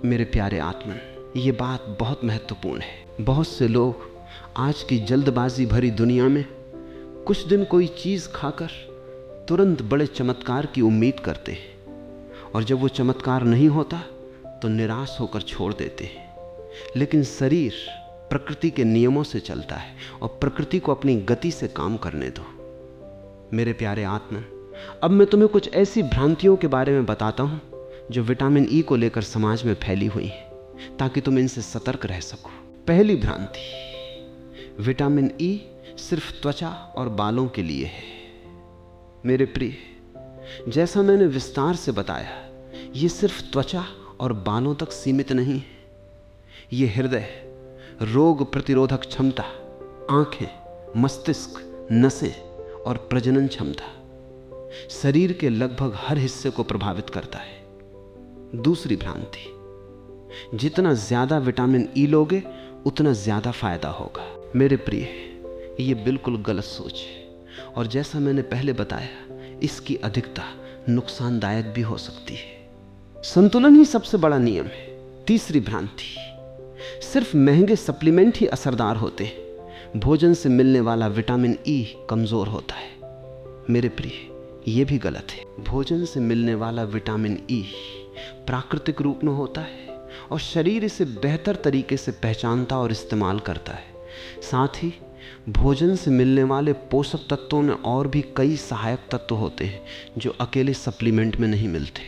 मेरे प्यारे आत्मन, ये बात बहुत महत्वपूर्ण है। बहुत से लोग आज की जल्दबाजी भरी दुनिया में कुछ दिन कोई चीज़ खाकर तुरंत बड़े चमत्कार की उम्मीद करते हैं, और जब वो चमत्कार नहीं होता तो निराश होकर छोड़ देते हैं। लेकिन शरीर प्रकृति के नियमों से चलता है और प्रकृति को अपनी गति से काम करने दो। मेरे प्यारे आत्मन, अब मैं तुम्हें कुछ ऐसी भ्रांतियों के बारे में बताता हूं जो विटामिन ई को लेकर समाज में फैली हुई हैं, ताकि तुम इनसे सतर्क रह सको। पहली भ्रांति, विटामिन ई सिर्फ त्वचा और बालों के लिए है। मेरे प्रिय, जैसा मैंने विस्तार से बताया, ये सिर्फ त्वचा और बालों तक सीमित नहीं है। ये हृदय, रोग प्रतिरोधक क्षमता, आंखें, मस्तिष्क, नसें और प्रजनन क्षमता, शरीर के लगभग हर हिस्से को प्रभावित करता है। दूसरी भ्रांति, जितना ज्यादा विटामिन ई लोगे उतना ज्यादा फायदा होगा। मेरे प्रिय, ये बिल्कुल गलत सोच है, और जैसा मैंने पहले बताया, इसकी अधिकता नुकसानदायक भी हो सकती है। संतुलन ही सबसे बड़ा नियम है। तीसरी भ्रांति, सिर्फ महंगे सप्लीमेंट ही असरदार होते हैं, भोजन से मिलने वाला विटामिन ई कमजोर होता है। मेरे प्रिय, यह भी गलत है। भोजन से मिलने वाला विटामिन ई प्राकृतिक रूप में होता है और शरीर इसे बेहतर तरीके से पहचानता और इस्तेमाल करता है। साथ ही भोजन से मिलने वाले पोषक तत्वों में और भी कई सहायक तत्व होते हैं जो अकेले सप्लीमेंट में नहीं मिलते।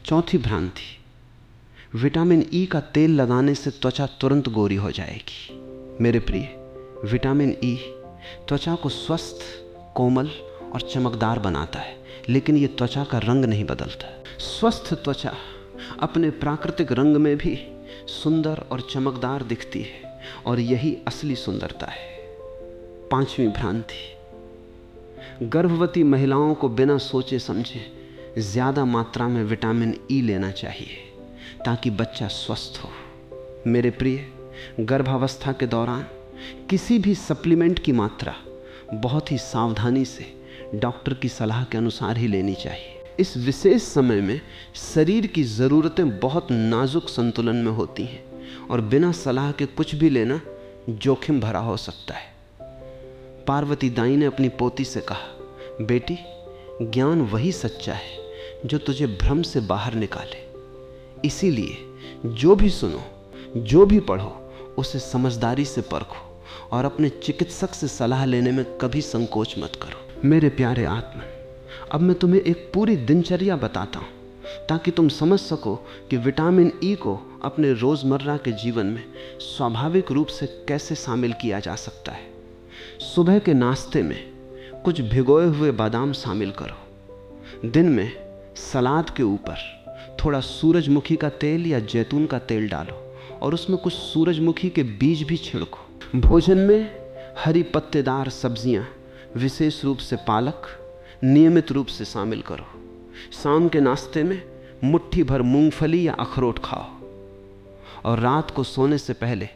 चौथी भ्रांति, विटामिन ई का तेल लगाने से त्वचा तुरंत गोरी हो जाएगी। मेरे प्रिय, विटामिन ई त्वचा को स्वस्थ, कोमल और चमकदार बनाता है, लेकिन ये त्वचा का रंग नहीं बदलता। स्वस्थ त्वचा अपने प्राकृतिक रंग में भी सुंदर और चमकदार दिखती है, और यही असली सुंदरता है। पांचवी भ्रांति, गर्भवती महिलाओं को बिना सोचे समझे ज्यादा मात्रा में विटामिन ई लेना चाहिए ताकि बच्चा स्वस्थ हो। मेरे प्रिय, गर्भावस्था के दौरान किसी भी सप्लीमेंट की मात्रा बहुत ही सावधानी से डॉक्टर की सलाह के अनुसार ही लेनी चाहिए। इस विशेष समय में शरीर की ज़रूरतें बहुत नाजुक संतुलन में होती हैं, और बिना सलाह के कुछ भी लेना जोखिम भरा हो सकता है। पार्वती दाई ने अपनी पोती से कहा, बेटी, ज्ञान वही सच्चा है जो तुझे भ्रम से बाहर निकाले। इसीलिए जो भी सुनो, जो भी पढ़ो, उसे समझदारी से परखो और अपने चिकित्सक से सलाह लेने में कभी संकोच मत करो। मेरे प्यारे आत्मा, अब मैं तुम्हें एक पूरी दिनचर्या बताता हूँ ताकि तुम समझ सको कि विटामिन ई को अपने रोज़मर्रा के जीवन में स्वाभाविक रूप से कैसे शामिल किया जा सकता है। सुबह के नाश्ते में कुछ भिगोए हुए बादाम शामिल करो। दिन में सलाद के ऊपर थोड़ा सूरजमुखी का तेल या जैतून का तेल डालो और उसमें कुछ सूरजमुखी के बीज भी छिड़को। भोजन में हरी पत्तेदार सब्जियां, विशेष रूप से पालक, नियमित रूप से शामिल करो। शाम के नाश्ते में मुट्ठी भर मूंगफली या अखरोट खाओ, और रात को सोने से पहले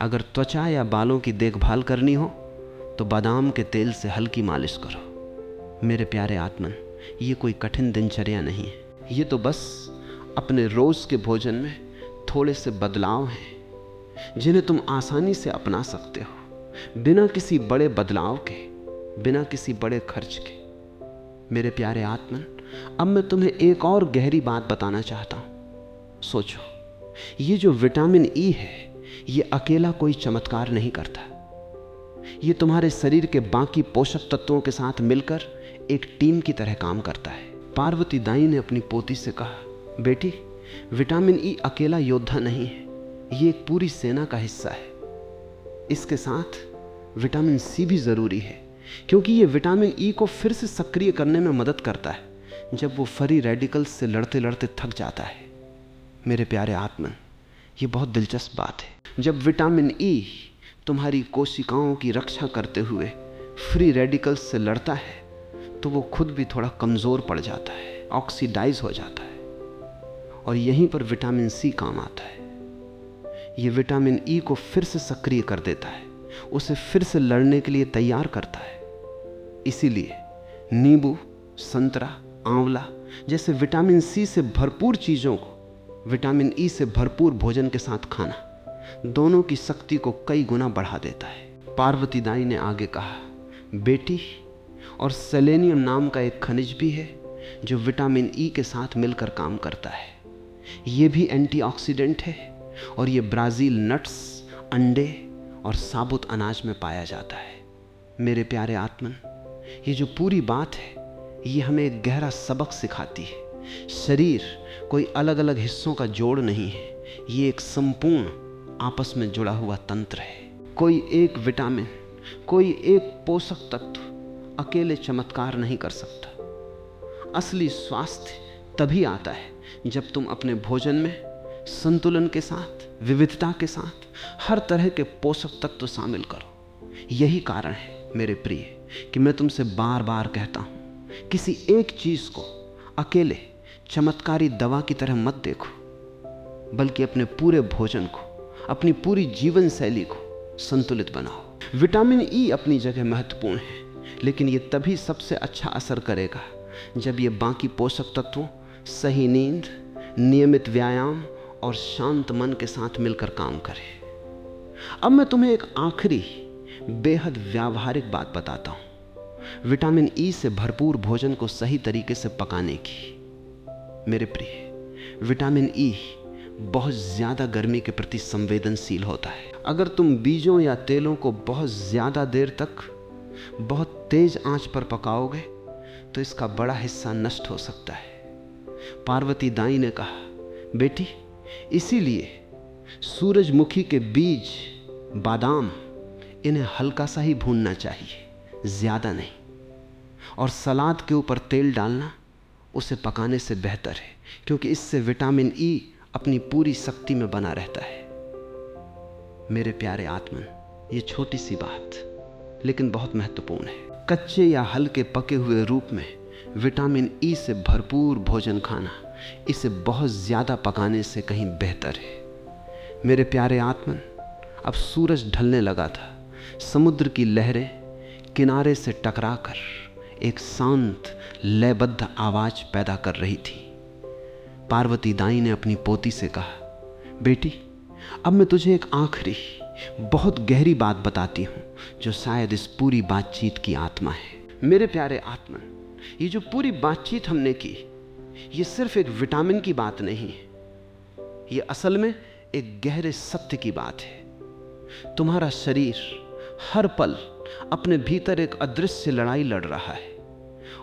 अगर त्वचा या बालों की देखभाल करनी हो तो बादाम के तेल से हल्की मालिश करो। मेरे प्यारे आत्मन, ये कोई कठिन दिनचर्या नहीं है, ये तो बस अपने रोज के भोजन में थोड़े से बदलाव हैं जिन्हें तुम आसानी से अपना सकते हो, बिना किसी बड़े बदलाव के, बिना किसी बड़े खर्च के। मेरे प्यारे आत्मन, अब मैं तुम्हें एक और गहरी बात बताना चाहता हूं। सोचो, ये जो विटामिन ई है, ये अकेला कोई चमत्कार नहीं करता। ये तुम्हारे शरीर के बाकी पोषक तत्वों के साथ मिलकर एक टीम की तरह काम करता है। पार्वती दाई ने अपनी पोती से कहा, बेटी, विटामिन ई अकेला योद्धा नहीं है, ये एक पूरी सेना का हिस्सा है। इसके साथ विटामिन सी भी जरूरी है, क्योंकि ये विटामिन ई को फिर से सक्रिय करने में मदद करता है जब वो फ्री रेडिकल्स से लड़ते लड़ते थक जाता है। मेरे प्यारे आत्मन, ये बहुत दिलचस्प बात है। जब विटामिन ई तुम्हारी कोशिकाओं की रक्षा करते हुए फ्री रेडिकल्स से लड़ता है तो वो खुद भी थोड़ा कमज़ोर पड़ जाता है, ऑक्सीडाइज हो जाता है, और यहीं पर विटामिन सी काम आता है। ये विटामिन ई को फिर से सक्रिय कर देता है, उसे फिर से लड़ने के लिए तैयार करता है। इसीलिए नींबू, संतरा, आंवला जैसे विटामिन सी से भरपूर चीज़ों को विटामिन ई से भरपूर भोजन के साथ खाना दोनों की शक्ति को कई गुना बढ़ा देता है। पार्वती दाई ने आगे कहा, बेटी, और सेलेनियम नाम का एक खनिज भी है जो विटामिन ई के साथ मिलकर काम करता है। ये भी एंटीऑक्सीडेंट है और ये ब्राज़ील नट्स, अंडे और साबुत अनाज में पाया जाता है। मेरे प्यारे आत्मन, ये जो पूरी बात है ये हमें एक गहरा सबक सिखाती है। शरीर कोई अलग अलग हिस्सों का जोड़ नहीं है, ये एक संपूर्ण आपस में जुड़ा हुआ तंत्र है। कोई एक विटामिन, कोई एक पोषक तत्व अकेले चमत्कार नहीं कर सकता। असली स्वास्थ्य तभी आता है जब तुम अपने भोजन में संतुलन के साथ, विविधता के साथ हर तरह के पोषक तत्व शामिल करो। यही कारण है मेरे प्रिय कि मैं तुमसे बार बार कहता हूँ, किसी एक चीज को अकेले चमत्कारी दवा की तरह मत देखो, बल्कि अपने पूरे भोजन को, अपनी पूरी जीवन शैली को संतुलित बनाओ। विटामिन ई अपनी जगह महत्वपूर्ण है, लेकिन ये तभी सबसे अच्छा असर करेगा जब ये बाकी पोषक तत्वों, सही नींद, नियमित व्यायाम और शांत मन के साथ मिलकर काम करे। अब मैं तुम्हें एक आखिरी बेहद व्यावहारिक बात बताता हूँ, विटामिन ई से भरपूर भोजन को सही तरीके से पकाने की। मेरे प्रिय, विटामिन ई बहुत ज़्यादा गर्मी के प्रति संवेदनशील होता है। अगर तुम बीजों या तेलों को बहुत ज़्यादा देर तक बहुत तेज आंच पर पकाओगे तो इसका बड़ा हिस्सा नष्ट हो सकता है। पार्वती दाई ने कहा, बेटी, इसीलिए सूरजमुखी के बीज, बादाम, इन्हें हल्का सा ही भूनना चाहिए, ज़्यादा नहीं। और सलाद के ऊपर तेल डालना उसे पकाने से बेहतर है, क्योंकि इससे विटामिन ई अपनी पूरी शक्ति में बना रहता है। मेरे प्यारे आत्मन, ये छोटी सी बात लेकिन बहुत महत्वपूर्ण है। कच्चे या हल्के पके हुए रूप में विटामिन ई से भरपूर भोजन खाना इसे बहुत ज़्यादा पकाने से कहीं बेहतर है। मेरे प्यारे आत्मन, अब सूरज ढलने लगा था। समुद्र की लहरें किनारे से टकराकर एक शांत लयबद्ध आवाज पैदा कर रही थी। पार्वती दाई ने अपनी पोती से कहा, बेटी, अब मैं तुझे एक आखिरी बहुत गहरी बात बताती हूँ जो शायद इस पूरी बातचीत की आत्मा है। मेरे प्यारे आत्मन, ये जो पूरी बातचीत हमने की, ये सिर्फ एक विटामिन की बात नहीं है, ये असल में एक गहरे सत्य की बात है। तुम्हारा शरीर हर पल अपने भीतर एक अदृश्य लड़ाई लड़ रहा है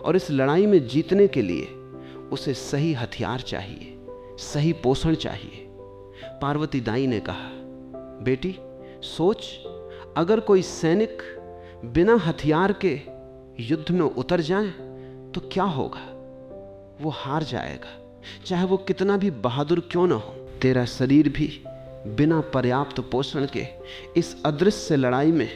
और इस लड़ाई में जीतने के लिए उसे सही हथियार चाहिए, सही पोषण चाहिए। पार्वती दाई ने कहा, बेटी, सोच, अगर कोई सैनिक बिना हथियार के युद्ध में उतर जाए तो क्या होगा? वो हार जाएगा, चाहे वो कितना भी बहादुर क्यों ना हो। तेरा शरीर भी बिना पर्याप्त पोषण के इस अदृश्य लड़ाई में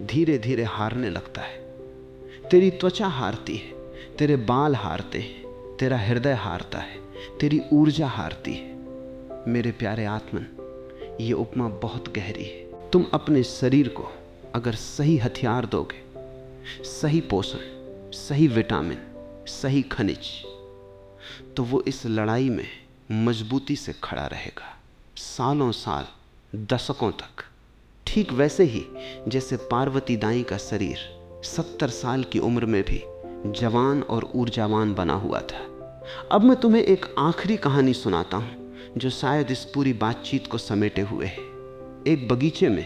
धीरे धीरे हारने लगता है। तेरी त्वचा हारती है, तेरे बाल हारते हैं, तेरा हृदय हारता है, तेरी ऊर्जा हारती है। मेरे प्यारे आत्मन, ये उपमा बहुत गहरी है। तुम अपने शरीर को अगर सही हथियार दोगे, सही पोषण, सही विटामिन, सही खनिज, तो वो इस लड़ाई में मजबूती से खड़ा रहेगा, सालों साल, दशकों तक। ठीक वैसे ही जैसे पार्वती दाई का शरीर 70 साल की उम्र में भी जवान और ऊर्जावान बना हुआ था। अब मैं तुम्हें एक आखिरी कहानी सुनाता हूँ जो शायद इस पूरी बातचीत को समेटे हुए है। एक बगीचे में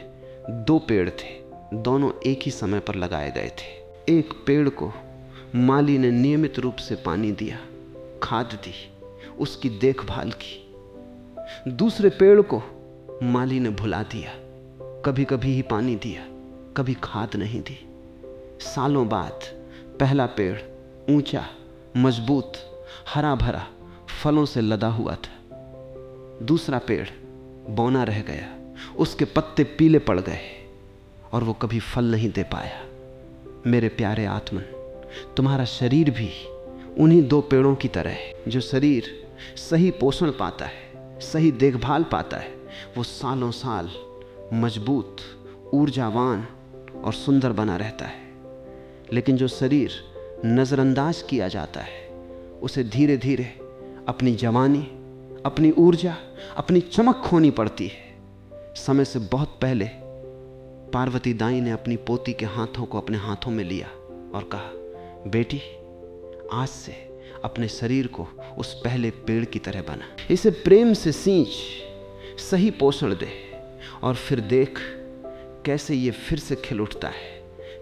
2 पेड़ थे, दोनों एक ही समय पर लगाए गए थे। एक पेड़ को माली ने नियमित रूप से पानी दिया, खाद दी, उसकी देखभाल की। दूसरे पेड़ को माली ने भुला दिया, कभी कभी ही पानी दिया, कभी खाद नहीं दी। सालों बाद पहला पेड़ ऊंचा, मजबूत, हरा भरा, फलों से लदा हुआ था। दूसरा पेड़ बौना रह गया, उसके पत्ते पीले पड़ गए और वो कभी फल नहीं दे पाया। मेरे प्यारे आत्मन, तुम्हारा शरीर भी उन्हीं 2 पेड़ों की तरह है। जो शरीर सही पोषण पाता है, सही देखभाल पाता है, वो सालों साल मजबूत, ऊर्जावान और सुंदर बना रहता है। लेकिन जो शरीर नज़रअंदाज किया जाता है, उसे धीरे धीरे अपनी जवानी, अपनी ऊर्जा, अपनी चमक खोनी पड़ती है। समय से बहुत पहले पार्वती दाई ने अपनी पोती के हाथों को अपने हाथों में लिया और कहा, बेटी आज से अपने शरीर को उस पहले पेड़ की तरह बना, इसे प्रेम से सींच, सही पोषण दे और फिर देख कैसे ये फिर से खिल उठता है,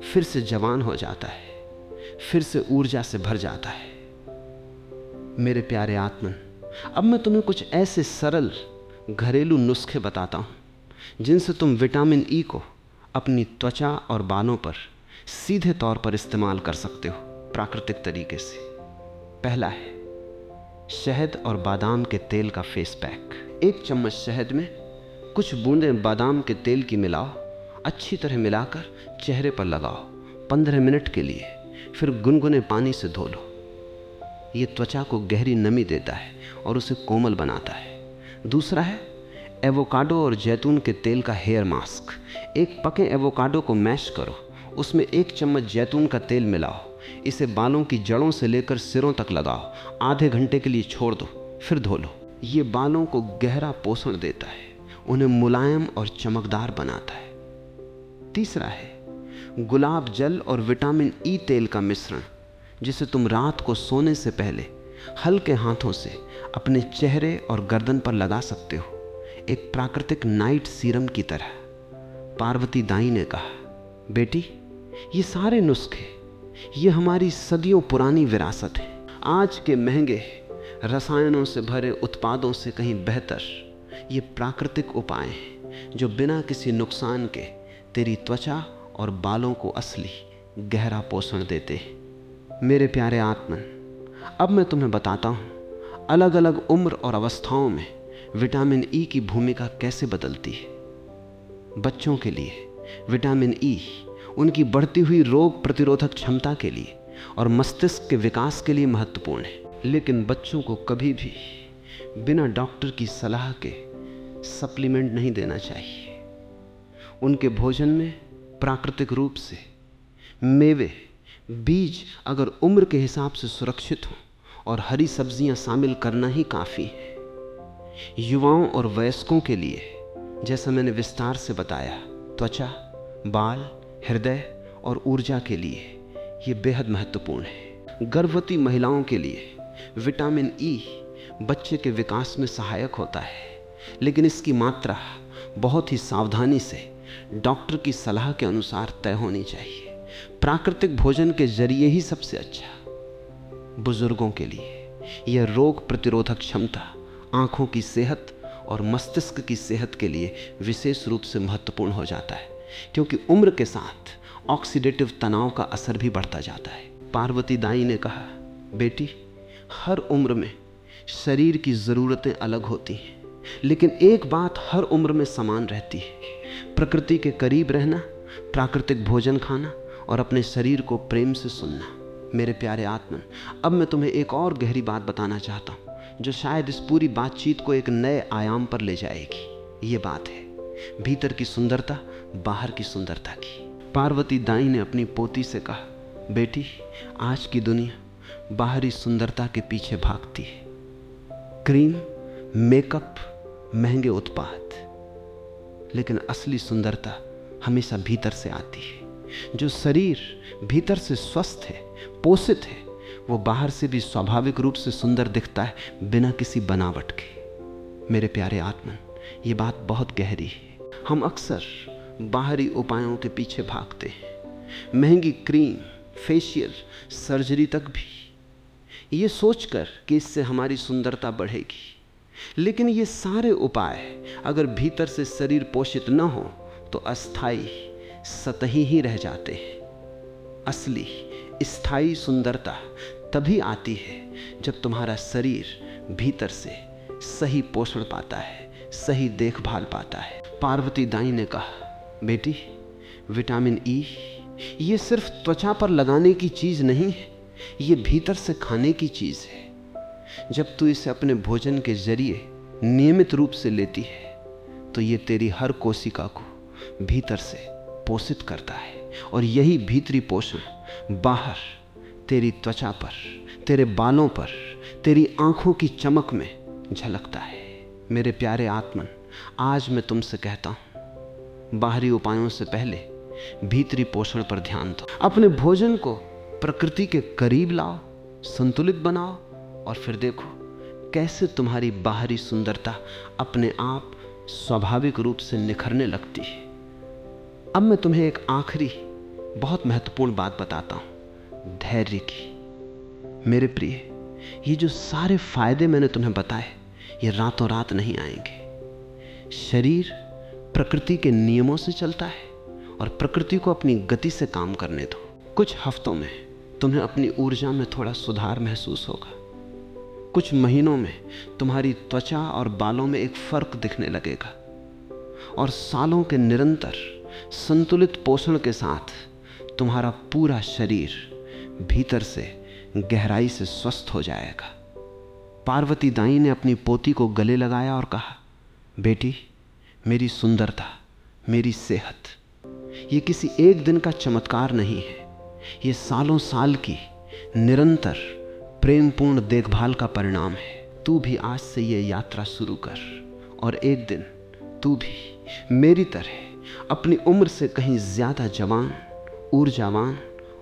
फिर से जवान हो जाता है, फिर से ऊर्जा से भर जाता है। मेरे प्यारे आत्मन, अब मैं तुम्हें कुछ ऐसे सरल घरेलू नुस्खे बताता हूं जिनसे तुम विटामिन ई को अपनी त्वचा और बालों पर सीधे तौर पर इस्तेमाल कर सकते हो प्राकृतिक तरीके से। पहला है शहद और बादाम के तेल का फेस पैक। 1 चम्मच शहद में कुछ बूंदें बादाम के तेल की मिलाओ, अच्छी तरह मिलाकर चेहरे पर लगाओ 15 मिनट के लिए, फिर गुनगुने पानी से धो लो। ये त्वचा को गहरी नमी देता है और उसे कोमल बनाता है। दूसरा है एवोकाडो और जैतून के तेल का हेयर मास्क। एक पके एवोकाडो को मैश करो, उसमें 1 चम्मच जैतून का तेल मिलाओ, इसे बालों की जड़ों से लेकर सिरों तक लगाओ, आधे घंटे के लिए छोड़ दो, फिर धो लो। ये बालों को गहरा पोषण देता है, उन्हें मुलायम और चमकदार बनाता है। तीसरा है गुलाब जल और विटामिन ई तेल का मिश्रण, जिसे तुम रात को सोने से पहले हल्के हाथों से अपने चेहरे और गर्दन पर लगा सकते हो, एक प्राकृतिक नाइट सीरम की तरह। पार्वती दाई ने कहा, बेटी ये सारे नुस्खे, ये हमारी सदियों पुरानी विरासत है। आज के महंगे रसायनों से भरे उत्पादों से कहीं बेहतर ये प्राकृतिक उपाय हैं जो बिना किसी नुकसान के तेरी त्वचा और बालों को असली गहरा पोषण देते हैं। मेरे प्यारे आत्मन, अब मैं तुम्हें बताता हूँ अलग अलग उम्र और अवस्थाओं में विटामिन ई की भूमिका कैसे बदलती है। बच्चों के लिए विटामिन ई उनकी बढ़ती हुई रोग प्रतिरोधक क्षमता के लिए और मस्तिष्क के विकास के लिए महत्वपूर्ण है, लेकिन बच्चों को कभी भी बिना डॉक्टर की सलाह के सप्लीमेंट नहीं देना चाहिए। उनके भोजन में प्राकृतिक रूप से मेवे, बीज अगर उम्र के हिसाब से सुरक्षित हों और हरी सब्जियां शामिल करना ही काफ़ी है। युवाओं और वयस्कों के लिए जैसा मैंने विस्तार से बताया, त्वचा, बाल, हृदय और ऊर्जा के लिए ये बेहद महत्वपूर्ण है। गर्भवती महिलाओं के लिए विटामिन ई बच्चे के विकास में सहायक होता है, लेकिन इसकी मात्रा बहुत ही सावधानी से डॉक्टर की सलाह के अनुसार तय होनी चाहिए। प्राकृतिक भोजन के जरिए ही सबसे अच्छा। बुजुर्गों के लिए यह रोग प्रतिरोधक क्षमता, आँखों की सेहत और मस्तिष्क की सेहत के लिए विशेष रूप से महत्वपूर्ण हो जाता है, क्योंकि उम्र के साथ ऑक्सीडेटिव तनाव का असर भी बढ़ता जाता है। पार्वती दाई ने कहा, बेटी हर उम्र में शरीर की ज़रूरतें अलग होती हैं, लेकिन एक बात हर उम्र में समान रहती है, प्रकृति के करीब रहना, प्राकृतिक भोजन खाना और अपने शरीर को प्रेम से सुनना। मेरे प्यारे आत्मन, अब मैं तुम्हें एक और गहरी बात बताना चाहता हूँ जो शायद इस पूरी बातचीत को एक नए आयाम पर ले जाएगी। ये बात है भीतर की सुंदरता, बाहर की सुंदरता की। पार्वती दाई ने अपनी पोती से कहा, बेटी आज की दुनिया बाहरी सुंदरता के पीछे भागती है, क्रीम, मेकअप, महंगे उत्पाद, लेकिन असली सुंदरता हमेशा भीतर से आती है। जो शरीर भीतर से स्वस्थ है, पोषित है, वो बाहर से भी स्वाभाविक रूप से सुंदर दिखता है बिना किसी बनावट के। मेरे प्यारे आत्मन, ये बात बहुत गहरी है। हम अक्सर बाहरी उपायों के पीछे भागते हैं, महंगी क्रीम, फेशियल, सर्जरी तक भी, ये सोचकर कि इससे हमारी सुंदरता बढ़ेगी। लेकिन ये सारे उपाय अगर भीतर से शरीर पोषित न हो तो अस्थाई, सतही ही रह जाते हैं। असली स्थायी सुंदरता तभी आती है जब तुम्हारा शरीर भीतर से सही पोषण पाता है, सही देखभाल पाता है। पार्वती दाई ने कहा, बेटी विटामिन ई ये सिर्फ त्वचा पर लगाने की चीज़ नहीं है, ये भीतर से खाने की चीज़ है। जब तू इसे अपने भोजन के जरिए नियमित रूप से लेती है तो ये तेरी हर कोशिका को भीतर से पोषित करता है, और यही भीतरी पोषण बाहर तेरी त्वचा पर, तेरे बालों पर, तेरी आंखों की चमक में झलकता है। मेरे प्यारे आत्मन, आज मैं तुमसे कहता हूं, बाहरी उपायों से पहले भीतरी पोषण पर ध्यान दो। अपने भोजन को प्रकृति के करीब लाओ, संतुलित बनाओ, और फिर देखो कैसे तुम्हारी बाहरी सुंदरता अपने आप स्वाभाविक रूप से निखरने लगती है। अब मैं तुम्हें एक आखिरी बहुत महत्वपूर्ण बात बताता हूं, धैर्य की। मेरे प्रिय, ये जो सारे फायदे मैंने तुम्हें बताए, ये रातों रात नहीं आएंगे। शरीर प्रकृति के नियमों से चलता है और प्रकृति को अपनी गति से काम करने दो। कुछ हफ्तों में तुम्हें अपनी ऊर्जा में थोड़ा सुधार महसूस होगा। कुछ महीनों में तुम्हारी त्वचा और बालों में एक फर्क दिखने लगेगा, और सालों के निरंतर संतुलित पोषण के साथ तुम्हारा पूरा शरीर भीतर से गहराई से स्वस्थ हो जाएगा। पार्वती दाई ने अपनी पोती को गले लगाया और कहा, बेटी, मेरी सुंदरता, मेरी सेहत, ये किसी एक दिन का चमत्कार नहीं है, ये सालों साल की निरंतर प्रेमपूर्ण देखभाल का परिणाम है। तू भी आज से ये यात्रा शुरू कर, और एक दिन तू भी मेरी तरह अपनी उम्र से कहीं ज्यादा जवान, ऊर्जावान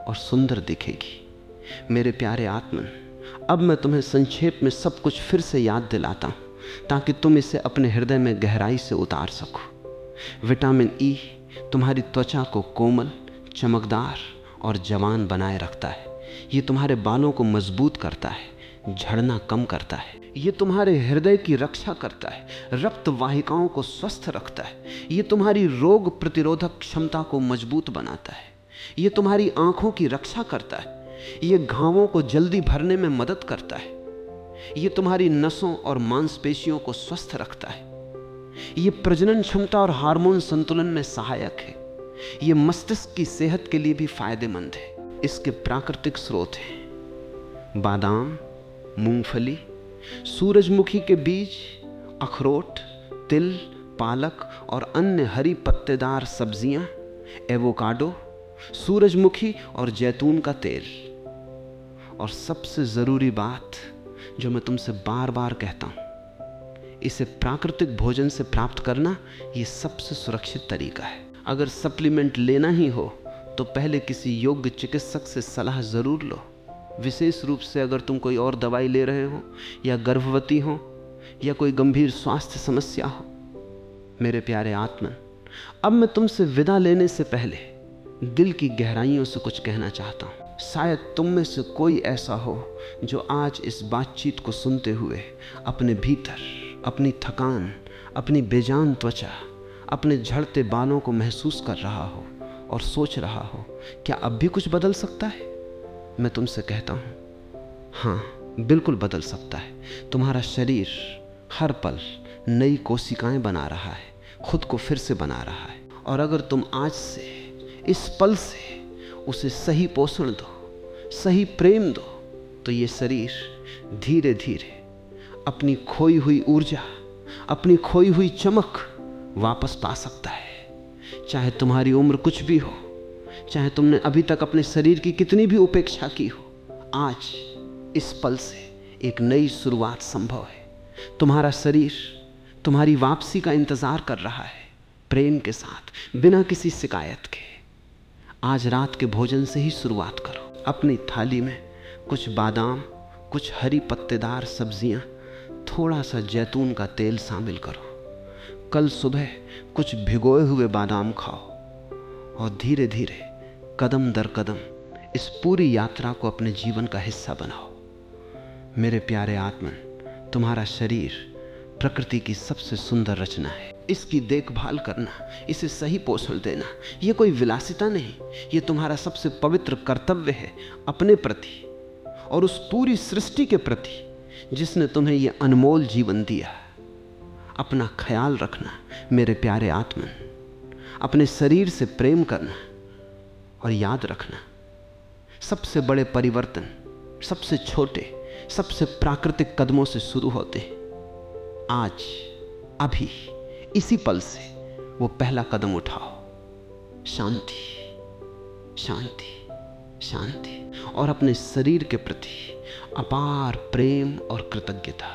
और सुंदर दिखेगी। मेरे प्यारे आत्मन, अब मैं तुम्हें संक्षेप में सब कुछ फिर से याद दिलाता हूं ताकि तुम इसे अपने हृदय में गहराई से उतार सको। विटामिन ई तुम्हारी त्वचा को कोमल, चमकदार और जवान बनाए रखता है। ये तुम्हारे बालों को मजबूत करता है, झड़ना कम करता है। ये तुम्हारे हृदय की रक्षा करता है, रक्त वाहिकाओं को स्वस्थ रखता है। ये तुम्हारी रोग प्रतिरोधक क्षमता को मजबूत बनाता है। ये तुम्हारी आंखों की रक्षा करता है। ये घावों को जल्दी भरने में मदद करता है। ये तुम्हारी नसों और मांसपेशियों को स्वस्थ रखता है। ये प्रजनन क्षमता और हार्मोन संतुलन में सहायक है। ये मस्तिष्क की सेहत के लिए भी फायदेमंद है। इसके प्राकृतिक स्रोत हैं बादाम, मूंगफली, सूरजमुखी के बीज, अखरोट, तिल, पालक और अन्य हरी पत्तेदार सब्जियां, एवोकाडो, सूरजमुखी और जैतून का तेल। और सबसे जरूरी बात जो मैं तुमसे बार बार कहता हूं, इसे प्राकृतिक भोजन से प्राप्त करना ये सबसे सुरक्षित तरीका है। अगर सप्लीमेंट लेना ही हो तो पहले किसी योग्य चिकित्सक से सलाह जरूर लो, विशेष रूप से अगर तुम कोई और दवाई ले रहे हो, या गर्भवती हो, या कोई गंभीर स्वास्थ्य समस्या हो। मेरे प्यारे आत्मन, अब मैं तुमसे विदा लेने से पहले दिल की गहराइयों से कुछ कहना चाहता हूं। शायद तुम में से कोई ऐसा हो जो आज इस बातचीत को सुनते हुए अपने भीतर अपनी थकान, अपनी बेजान त्वचा, अपने झड़ते बालों को महसूस कर रहा हो और सोच रहा हो, क्या अब भी कुछ बदल सकता है? मैं तुमसे कहता हूं, हाँ, बिल्कुल बदल सकता है। तुम्हारा शरीर हर पल नई कोशिकाएं बना रहा है, खुद को फिर से बना रहा है। और अगर तुम आज से, इस पल से उसे सही पोषण दो, सही प्रेम दो, तो ये शरीर धीरे धीरे अपनी खोई हुई ऊर्जा, अपनी खोई हुई चमक वापस पा सकता है। चाहे तुम्हारी उम्र कुछ भी हो, चाहे तुमने अभी तक अपने शरीर की कितनी भी उपेक्षा की हो, आज इस पल से एक नई शुरुआत संभव है। तुम्हारा शरीर तुम्हारी वापसी का इंतजार कर रहा है, प्रेम के साथ, बिना किसी शिकायत के। आज रात के भोजन से ही शुरुआत करो। अपनी थाली में कुछ बादाम, कुछ हरी पत्तेदार सब्जियां, थोड़ा सा जैतून का तेल शामिल करो। कल सुबह कुछ भिगोए हुए बादाम खाओ और धीरे धीरे कदम दर कदम इस पूरी यात्रा को अपने जीवन का हिस्सा बनाओ। मेरे प्यारे आत्मन, तुम्हारा शरीर प्रकृति की सबसे सुंदर रचना है। इसकी देखभाल करना, इसे सही पोषण देना, यह कोई विलासिता नहीं, ये तुम्हारा सबसे पवित्र कर्तव्य है अपने प्रति और उस पूरी सृष्टि के प्रति जिसने तुम्हें यह अनमोल जीवन दिया। अपना ख्याल रखना मेरे प्यारे आत्मन, अपने शरीर से प्रेम करना, और याद रखना, सबसे बड़े परिवर्तन सबसे छोटे, सबसे प्राकृतिक कदमों से शुरू होते हैं। आज, अभी, इसी पल से वो पहला कदम उठाओ। शांति, शांति, शांति, और अपने शरीर के प्रति अपार प्रेम और कृतज्ञता।